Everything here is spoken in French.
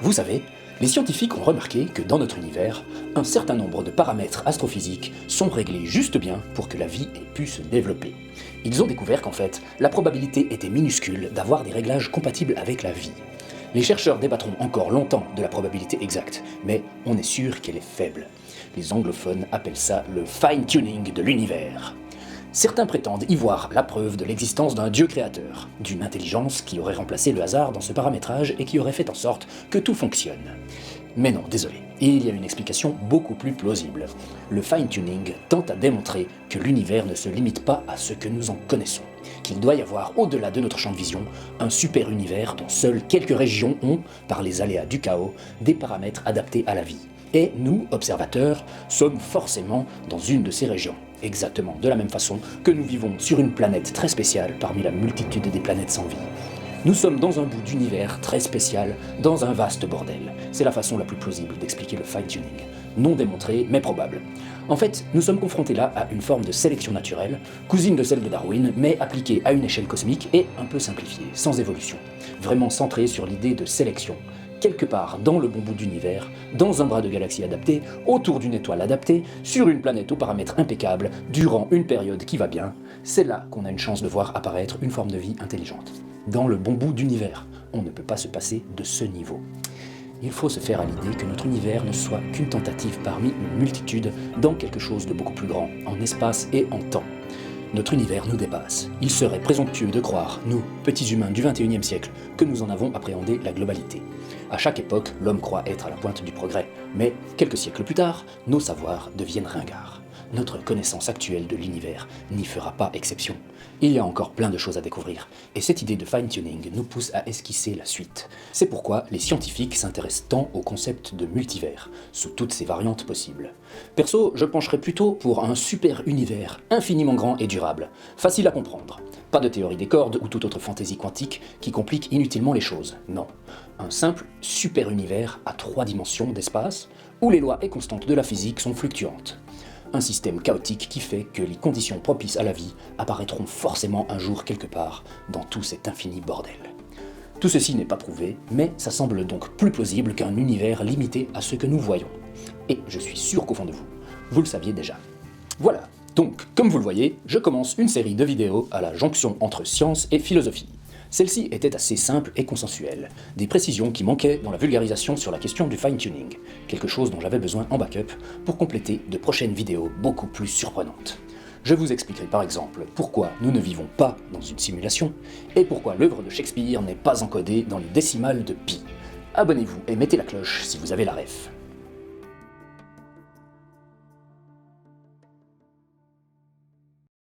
Vous savez, les scientifiques ont remarqué que dans notre univers, un certain nombre de paramètres astrophysiques sont réglés juste bien pour que la vie ait pu se développer. Ils ont découvert qu'en fait, la probabilité était minuscule d'avoir des réglages compatibles avec la vie. Les chercheurs débattront encore longtemps de la probabilité exacte, mais on est sûr qu'elle est faible. Les anglophones appellent ça le fine-tuning de l'univers. Certains prétendent y voir la preuve de l'existence d'un dieu créateur, d'une intelligence qui aurait remplacé le hasard dans ce paramétrage et qui aurait fait en sorte que tout fonctionne. Mais non, désolé, il y a une explication beaucoup plus plausible. Le fine-tuning tente à démontrer que l'univers ne se limite pas à ce que nous en connaissons, qu'il doit y avoir au-delà de notre champ de vision un super-univers dont seules quelques régions ont, par les aléas du chaos, des paramètres adaptés à la vie. Et nous, observateurs, sommes forcément dans une de ces régions, exactement de la même façon que nous vivons sur une planète très spéciale parmi la multitude des planètes sans vie. Nous sommes dans un bout d'univers très spécial, dans un vaste bordel. C'est la façon la plus plausible d'expliquer le fine-tuning. Non démontré, mais probable. En fait, nous sommes confrontés là à une forme de sélection naturelle, cousine de celle de Darwin, mais appliquée à une échelle cosmique et un peu simplifiée, sans évolution. Vraiment centrée sur l'idée de sélection. Quelque part dans le bon bout d'univers, dans un bras de galaxie adapté, autour d'une étoile adaptée, sur une planète aux paramètres impeccables, durant une période qui va bien, c'est là qu'on a une chance de voir apparaître une forme de vie intelligente. Dans le bon bout d'univers, on ne peut pas se passer de ce niveau. Il faut se faire à l'idée que notre univers ne soit qu'une tentative parmi une multitude dans quelque chose de beaucoup plus grand, en espace et en temps. Notre univers nous dépasse. Il serait présomptueux de croire, nous, petits humains du XXIe siècle, que nous en avons appréhendé la globalité. À chaque époque, l'homme croit être à la pointe du progrès, mais quelques siècles plus tard, nos savoirs deviennent ringards. Notre connaissance actuelle de l'univers n'y fera pas exception. Il y a encore plein de choses à découvrir, et cette idée de fine-tuning nous pousse à esquisser la suite. C'est pourquoi les scientifiques s'intéressent tant au concept de multivers, sous toutes ses variantes possibles. Perso, je pencherais plutôt pour un super univers, infiniment grand et durable, facile à comprendre. Pas de théorie des cordes ou toute autre fantaisie quantique qui complique inutilement les choses, non. Un simple super univers à 3 dimensions d'espace, où les lois et constantes de la physique sont fluctuantes. Un système chaotique qui fait que les conditions propices à la vie apparaîtront forcément un jour quelque part dans tout cet infini bordel. Tout ceci n'est pas prouvé, mais ça semble donc plus plausible qu'un univers limité à ce que nous voyons. Et je suis sûr qu'au fond de vous, vous le saviez déjà. Voilà, donc comme vous le voyez, je commence une série de vidéos à la jonction entre science et philosophie. Celle-ci était assez simple et consensuelle, des précisions qui manquaient dans la vulgarisation sur la question du fine-tuning, quelque chose dont j'avais besoin en backup pour compléter de prochaines vidéos beaucoup plus surprenantes. Je vous expliquerai par exemple pourquoi nous ne vivons pas dans une simulation, et pourquoi l'œuvre de Shakespeare n'est pas encodée dans les décimales de pi. Abonnez-vous et mettez la cloche si vous avez la ref.